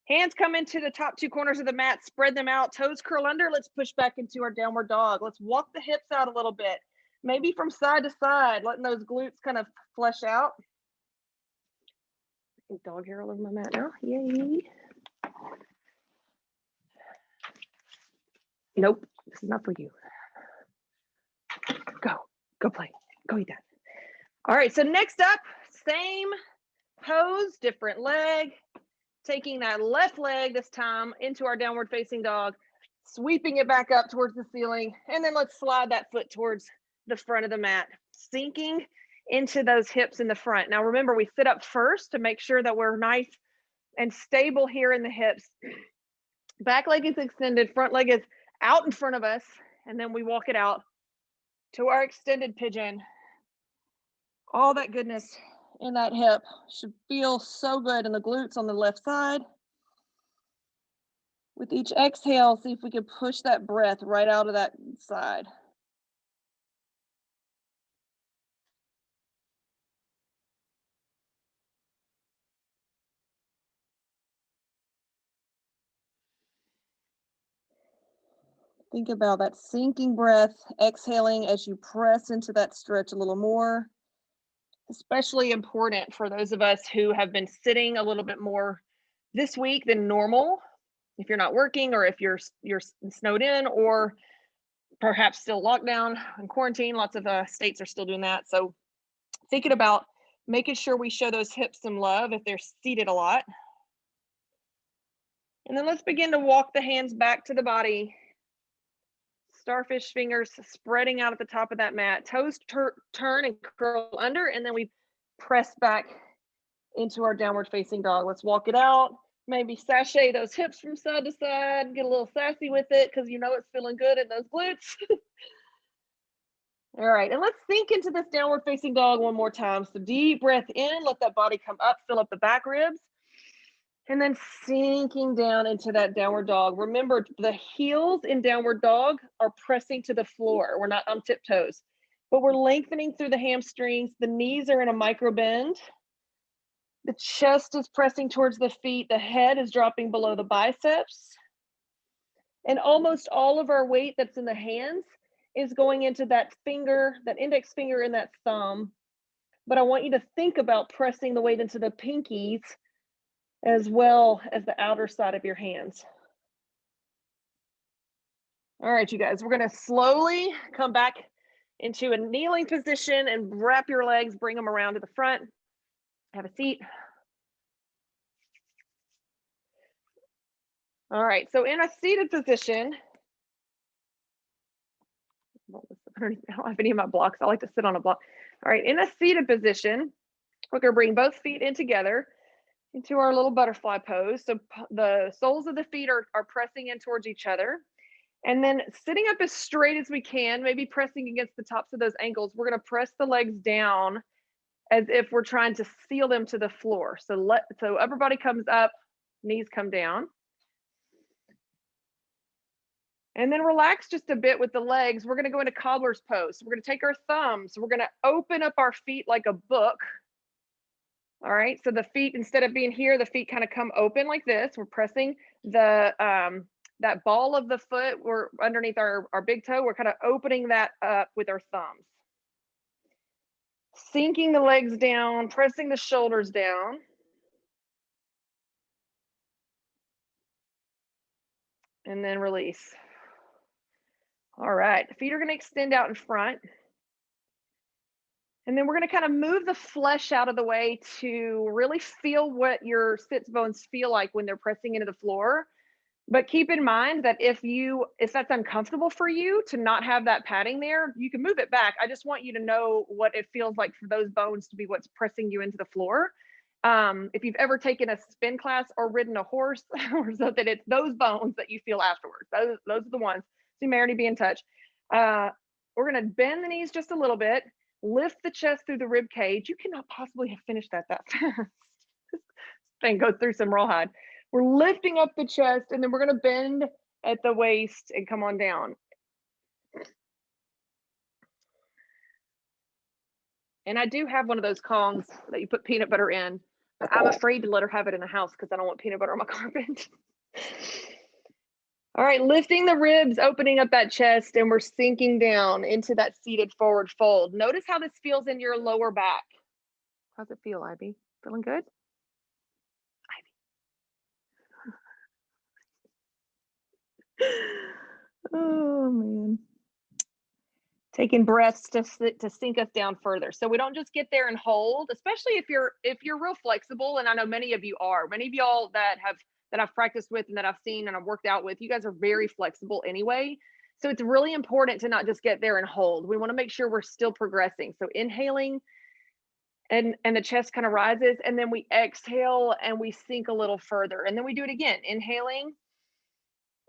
Hands come into the top two corners of the mat, spread them out, toes curl under. Let's push back into our downward dog. Let's walk the hips out a little bit, maybe from side to side, letting those glutes kind of flesh out. Dog hair all over my mat now. Yay. Nope, this is not for you. Go play, go eat that. All right, so next up, same pose, different leg, taking that left leg this time into our downward facing dog, sweeping it back up towards the ceiling, and then let's slide that foot towards the front of the mat, sinking into those hips in the front. Now remember, we sit up first to make sure that we're nice and stable here in the hips. Back leg is extended, front leg is out in front of us, and then we walk it out to our extended pigeon. All that goodness in that hip should feel so good in the glutes on the left side. With each exhale, see if we can push that breath right out of that side. Think about that sinking breath, exhaling as you press into that stretch a little more. Especially important for those of us who have been sitting a little bit more this week than normal. If you're not working, or if you're snowed in, or perhaps still locked down and quarantine. Lots of states are still doing that. So thinking about making sure we show those hips some love if they're seated a lot. And then let's begin to walk the hands back to the body. Starfish fingers spreading out at the top of that mat. Toes turn and curl under, and then we press back into our downward facing dog. Let's walk it out. Maybe sashay those hips from side to side, get a little sassy with it because you know it's feeling good in those glutes. All right, and let's sink into this downward facing dog one more time. So deep breath in, let that body come up, fill up the back ribs, and then sinking down into that downward dog. Remember, the heels in downward dog are pressing to the floor. We're not on tiptoes, but we're lengthening through the hamstrings. The knees are in a micro bend. The chest is pressing towards the feet. The head is dropping below the biceps. And almost all of our weight that's in the hands is going into that finger, that index finger and that thumb. But I want you to think about pressing the weight into the pinkies as well as the outer side of your hands. All right, you guys, we're gonna slowly come back into a kneeling position and wrap your legs, bring them around to the front. Have a seat. All right, so in a seated position, I don't have any of my blocks. I like to sit on a block. All right, in a seated position, we're gonna bring both feet in together into our little butterfly pose. So the soles of the feet are pressing in towards each other. And then sitting up as straight as we can, maybe pressing against the tops of those ankles, we're gonna press the legs down as if we're trying to seal them to the floor. So upper body comes up, knees come down. And then relax just a bit with the legs. We're gonna go into Cobbler's pose. So we're gonna take our thumbs, we're gonna open up our feet like a book. All right, so the feet, instead of being here, the feet kind of come open like this. We're pressing the that ball of the foot, we're underneath our big toe, we're kind of opening that up with our thumbs. Sinking the legs down, pressing the shoulders down. And then release. All right, the feet are gonna extend out in front. And then we're gonna kind of move the flesh out of the way to really feel what your sits bones feel like when they're pressing into the floor. But keep in mind that if that's uncomfortable for you to not have that padding there, you can move it back. I just want you to know what it feels like for those bones to be what's pressing you into the floor. If you've ever taken a spin class or ridden a horse or something, it's those bones that you feel afterwards. Those are the ones. So you may already be in touch. We're gonna bend the knees just a little bit, lift the chest through the rib cage. You cannot possibly have finished that fast. This thing goes through some rawhide. We're lifting up the chest, and then we're gonna bend at the waist and come on down. And I do have one of those Kongs that you put peanut butter in, but I'm afraid to let her have it in the house because I don't want peanut butter on my carpet. All right, lifting the ribs, opening up that chest, and we're sinking down into that seated forward fold. Notice how this feels in your lower back. How's it feel, Ivy? Feeling good? Oh man. Taking breaths to sink us down further. So we don't just get there and hold, especially if you're real flexible. And I know many of you are. Many of y'all that I've practiced with and that I've seen and I've worked out with, you guys are very flexible anyway. So it's really important to not just get there and hold. We want to make sure we're still progressing. So inhaling and the chest kind of rises, and then we exhale and we sink a little further. And then we do it again, inhaling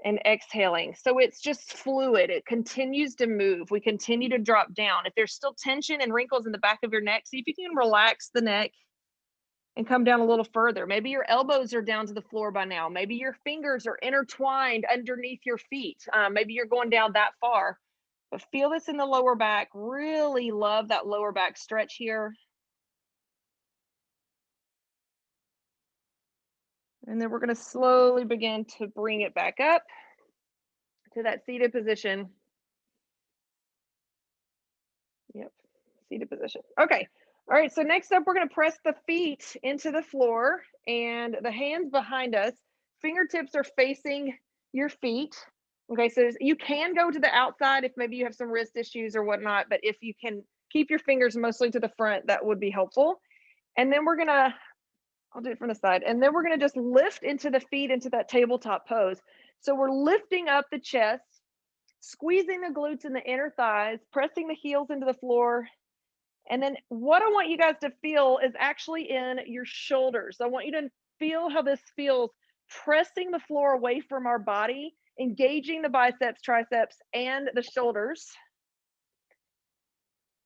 and exhaling. So it's just fluid. It continues to move. We continue to drop down. If there's still tension and wrinkles in the back of your neck, see if you can relax the neck and come down a little further. Maybe your elbows are down to the floor by now. Maybe your fingers are intertwined underneath your feet. Maybe you're going down that far. But feel this in the lower back. Really love that lower back stretch here. And then we're going to slowly begin to bring it back up to that seated position. Yep, seated position. Okay. All right, so next up, we're going to press the feet into the floor and the hands behind us. Fingertips are facing your feet. Okay, so you can go to the outside if maybe you have some wrist issues or whatnot, but if you can keep your fingers mostly to the front, that would be helpful. And then we're going to, I'll do it from the side. And then we're going to just lift into the feet into that tabletop pose. So we're lifting up the chest, squeezing the glutes and the inner thighs, pressing the heels into the floor. And then what I want you guys to feel is actually in your shoulders. I want you to feel how this feels pressing the floor away from our body, engaging the biceps, triceps, and the shoulders.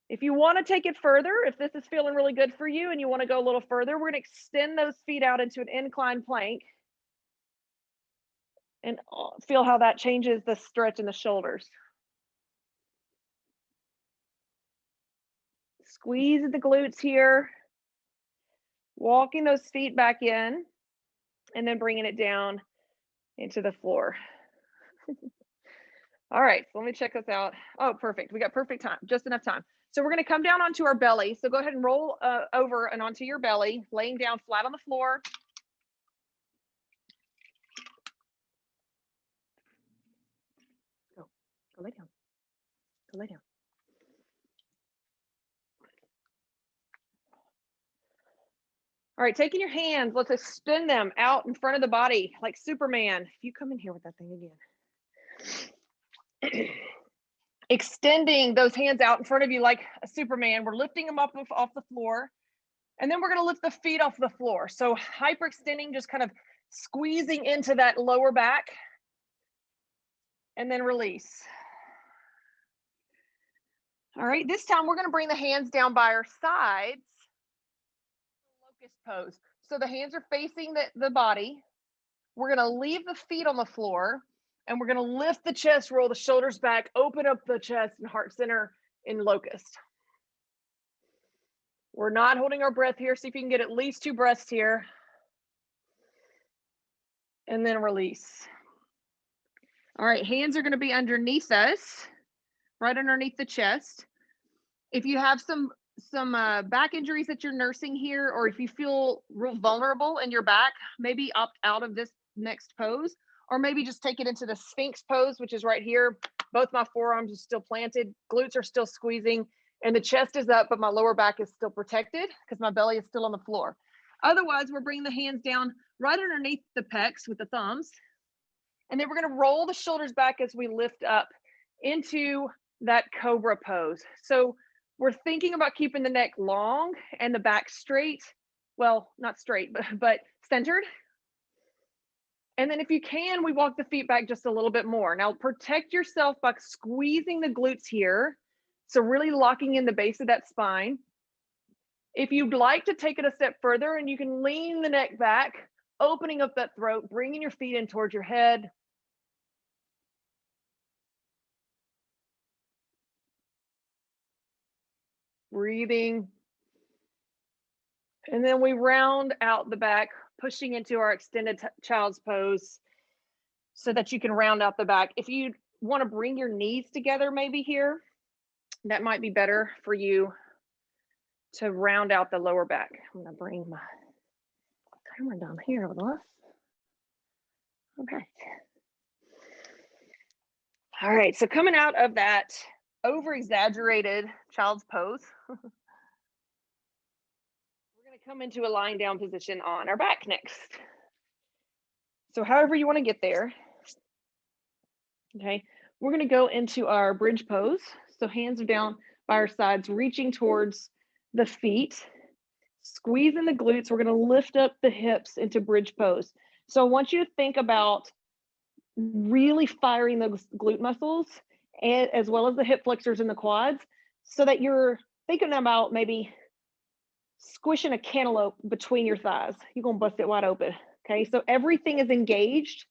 If you want to take it further, if this is feeling really good for you and you want to go a little further, we're going to extend those feet out into an incline plank and feel how that changes the stretch in the shoulders. Squeeze the glutes here, walking those feet back in, and then bringing it down into the floor. All right, so let me check this out. Oh, perfect. We got perfect time, just enough time. So we're going to come down onto our belly. So go ahead and roll over and onto your belly, laying down flat on the floor. Go lay down. Go lay down. All right, taking your hands, let's extend them out in front of the body like Superman. If you come in here with that thing again. Extending those hands out in front of you like a Superman. We're lifting them up off the floor. And then we're going to lift the feet off the floor. So hyperextending, just kind of squeezing into that lower back. And then release. All right, this time we're going to bring the hands down by our sides. Locust pose. So the hands are facing the body. We're going to leave the feet on the floor. And we're going to lift the chest, roll the shoulders back, open up the chest and heart center in locust. We're not holding our breath here. See if you can get at least 2 breaths here. And then release. All right, hands are going to be underneath us, right underneath the chest. If you have some back injuries that you're nursing here, or if you feel real vulnerable in your back, maybe opt out of this next pose. Or maybe just take it into the Sphinx pose, which is right here. Both my forearms are still planted, glutes are still squeezing, and the chest is up, but my lower back is still protected because my belly is still on the floor. Otherwise, we're bringing the hands down right underneath the pecs with the thumbs. And then we're going to roll the shoulders back as we lift up into that Cobra pose. So we're thinking about keeping the neck long and the back straight. Well, not straight, but centered. And then if you can, we walk the feet back just a little bit more. Now protect yourself by squeezing the glutes here. So really locking in the base of that spine. If you'd like to take it a step further, and you can lean the neck back, opening up that throat, bringing your feet in towards your head. Breathing. And then we round out the back, pushing into our extended child's pose so that you can round out the back. If you want to bring your knees together maybe here, that might be better for you to round out the lower back. I'm going to bring my camera down here with us. Okay. All right, so coming out of that over-exaggerated child's pose, come into a lying down position on our back next. So however you want to get there. Okay, we're going to go into our bridge pose. So hands are down by our sides, reaching towards the feet, squeezing the glutes. We're going to lift up the hips into bridge pose. So I want you to think about really firing those glute muscles, and as well as the hip flexors and the quads, so that you're thinking about maybe squishing a cantaloupe between your thighs. You're going to bust it wide open. Okay, so everything is engaged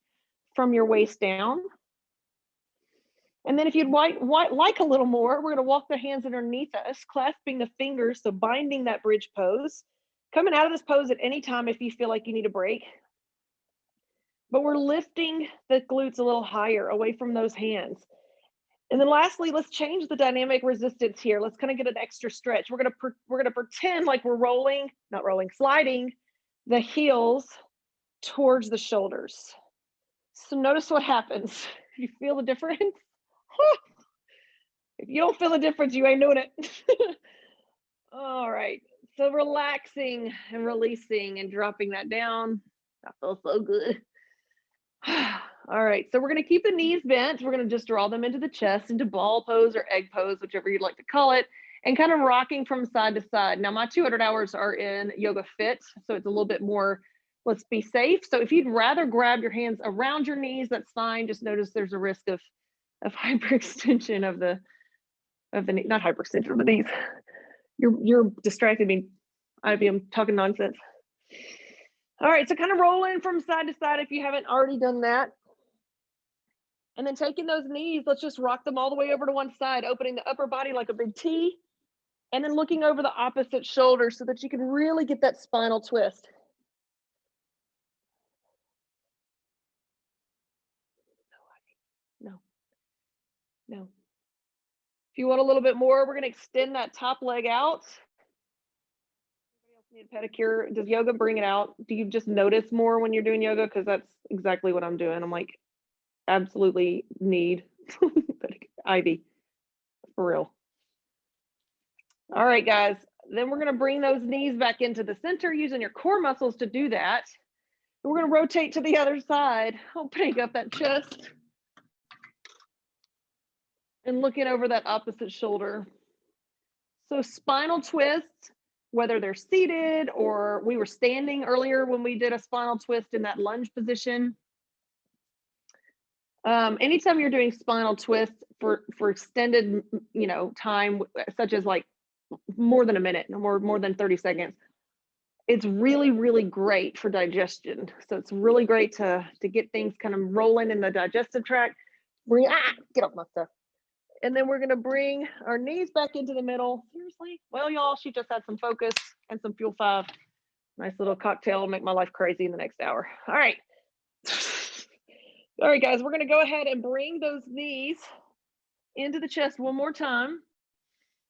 from your waist down. And then if you'd like a little more, we're going to walk the hands underneath us, clasping the fingers, so binding that bridge pose. Coming out of this pose at any time if you feel like you need a break. But we're lifting the glutes a little higher away from those hands. And then lastly, let's change the dynamic resistance here. Let's kind of get an extra stretch. We're gonna pretend like we're sliding the heels towards the shoulders. So notice what happens. You feel the difference? If you don't feel the difference, you ain't doing it. All right, so relaxing and releasing and dropping that down. That feels so good. All right, so we're going to keep the knees bent. We're going to just draw them into the chest, into ball pose or egg pose, whichever you'd like to call it, and kind of rocking from side to side. Now, my 200 hours are in Yoga Fit, so it's a little bit more let's be safe. So if you'd rather grab your hands around your knees, that's fine. Just notice there's a risk of hyperextension of the knee, not hyperextension of the knees. You're distracting me, Ivy. I'm talking nonsense. All right, so kind of roll in from side to side if you haven't already done that. And then taking those knees, let's just rock them all the way over to one side, opening the upper body like a big T, and then looking over the opposite shoulder so that you can really get that spinal twist. No. If you want a little bit more, we're going to extend that top leg out. Need a pedicure? Does yoga bring it out? Do you just notice more when you're doing yoga? Because that's exactly what I'm doing. I'm like, absolutely need Ivy, for real. All right, guys. Then we're going to bring those knees back into the center using your core muscles to do that. And we're going to rotate to the other side, opening up that chest and looking over that opposite shoulder. So spinal twists, whether they're seated or we were standing earlier when we did a spinal twist in that lunge position. Anytime you're doing spinal twists for extended, time, such as like more than a minute, more than 30 seconds, it's really, really great for digestion. So it's really great to get things kind of rolling in the digestive tract. Get off my stuff. And then we're going to bring our knees back into the middle. Seriously? Well, y'all, she just had some focus and some Fuel 5. Nice little cocktail will make my life crazy in the next hour. All right. All right, guys, we're going to go ahead and bring those knees into the chest one more time.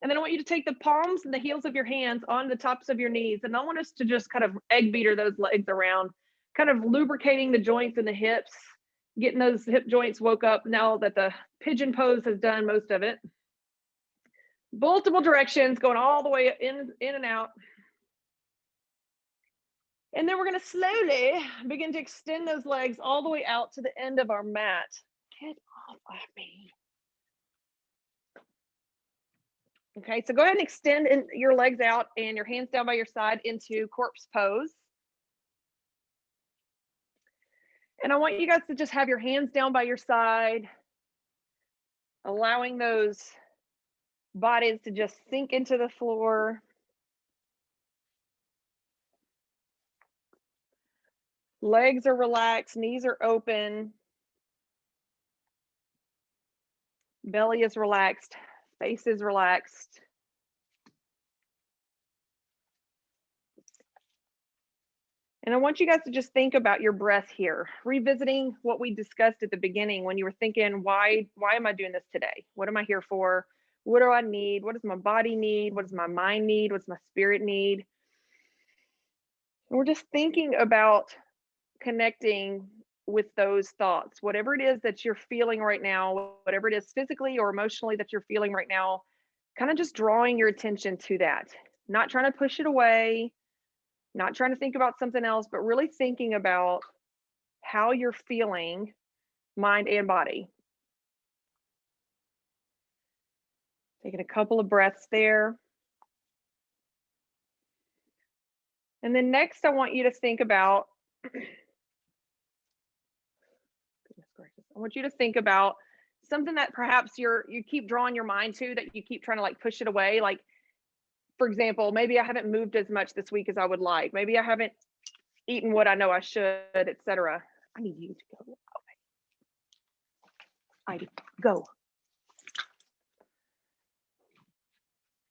And then I want you to take the palms and the heels of your hands on the tops of your knees. And I want us to just kind of egg beater those legs around, kind of lubricating the joints and the hips, getting those hip joints woke up now that the Pigeon Pose has done most of it. Multiple directions, going all the way in and out. And then we're going to slowly begin to extend those legs all the way out to the end of our mat. Get off of me. Okay, so go ahead and extend your legs out and your hands down by your side into corpse pose. And I want you guys to just have your hands down by your side, allowing those bodies to just sink into the floor. Legs are relaxed, knees are open. Belly is relaxed, face is relaxed. And I want you guys to just think about your breath here, revisiting what we discussed at the beginning when you were thinking, why am I doing this today? What am I here for? What do I need? What does my body need? What does my mind need? What's my spirit need? And we're just thinking about connecting with those thoughts, whatever it is that you're feeling right now, whatever it is physically or emotionally that you're feeling right now, kind of just drawing your attention to that, not trying to push it away, not trying to think about something else, but really thinking about how you're feeling, mind and body. Taking a couple of breaths there. And then next, I want you to think about, I want you to think about something that perhaps you keep drawing your mind to, that you keep trying to like push it away. Like, for example, maybe I haven't moved as much this week as I would like. Maybe I haven't eaten what I know I should, etc. I need you to go. Okay. Go.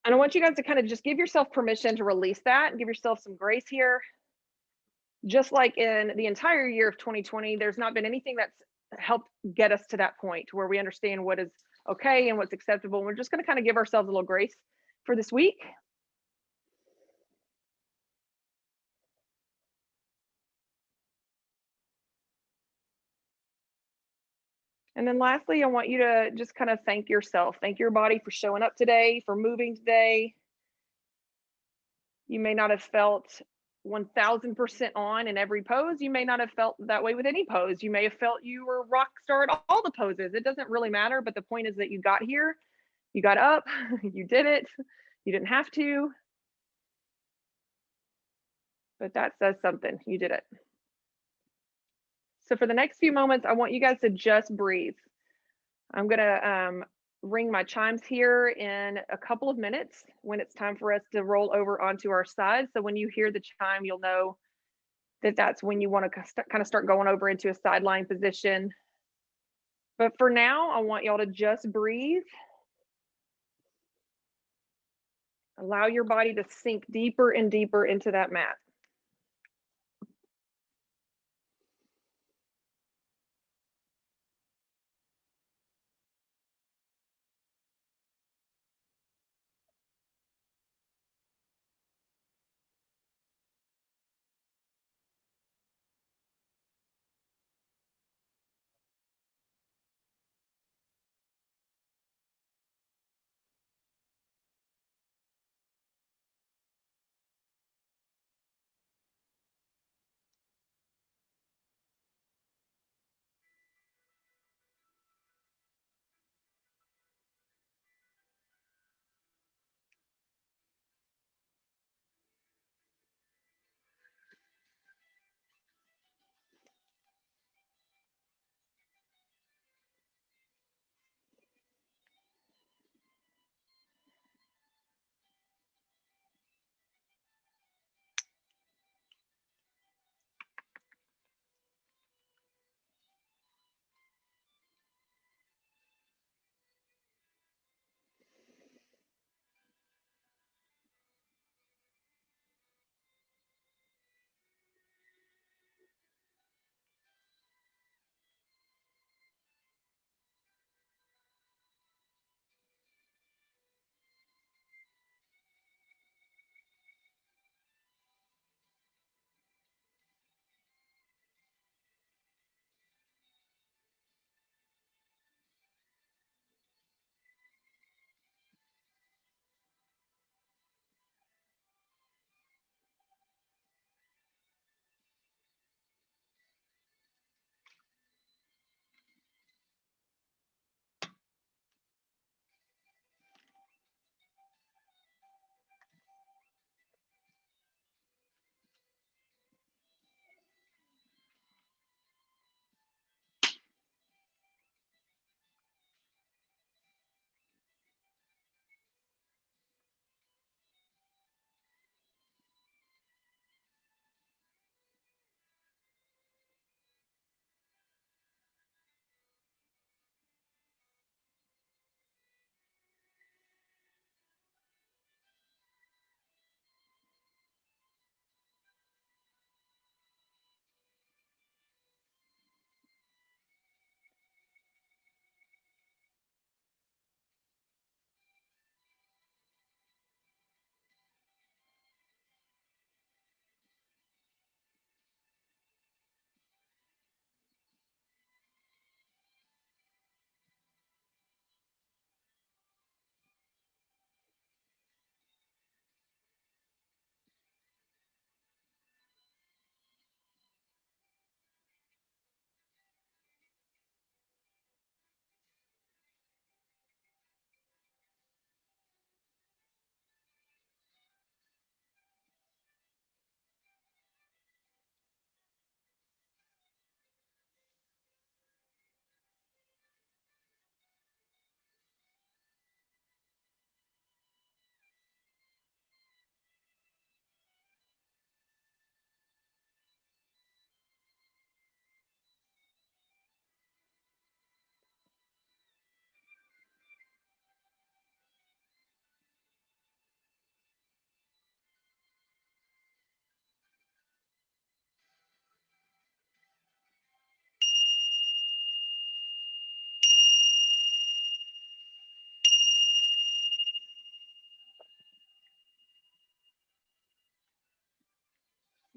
And I want you guys to kind of just give yourself permission to release that and give yourself some grace here. Just like in the entire year of 2020, there's not been anything that's helped get us to that point where we understand what is okay and what's acceptable. And we're just going to kind of give ourselves a little grace for this week. And then lastly, I want you to just kind of thank yourself. Thank your body for showing up today, for moving today. You may not have felt 1000% on in every pose. You may not have felt that way with any pose. You may have felt you were rock star at all the poses. It doesn't really matter, but the point is that you got here, you got up, you did it. You didn't have to. But that says something. You did it. So for the next few moments, I want you guys to just breathe. I'm gonna ring my chimes here in a couple of minutes when it's time for us to roll over onto our side. So when you hear the chime, you'll know that that's when you want to kind of start going over into a sideline position. But for now, I want y'all to just breathe. Allow your body to sink deeper and deeper into that mat.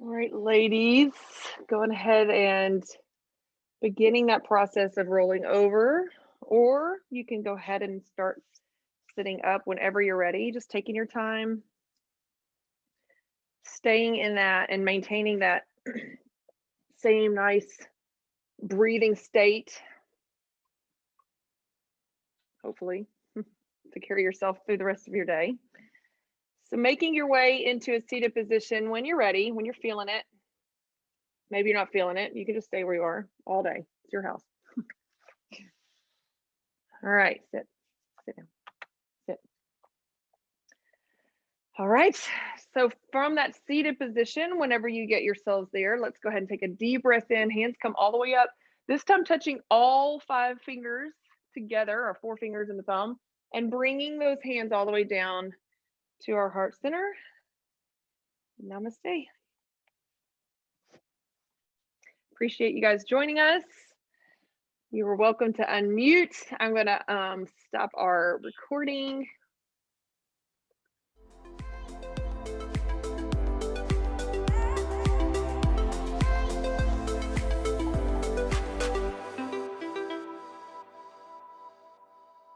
All right, ladies, going ahead and beginning that process of rolling over, or you can go ahead and start sitting up whenever you're ready, just taking your time, staying in that and maintaining that same nice breathing state, hopefully, to carry yourself through the rest of your day. So making your way into a seated position when you're ready, when you're feeling it. Maybe you're not feeling it. You can just stay where you are all day. It's your house. All right, sit down, sit. All right, so from that seated position, whenever you get yourselves there, let's go ahead and take a deep breath in. Hands come all the way up. This time touching all 5 fingers together, or 4 fingers and the thumb, and bringing those hands all the way down to our heart center. Namaste. Appreciate you guys joining us. You are welcome to unmute. I'm gonna stop our recording.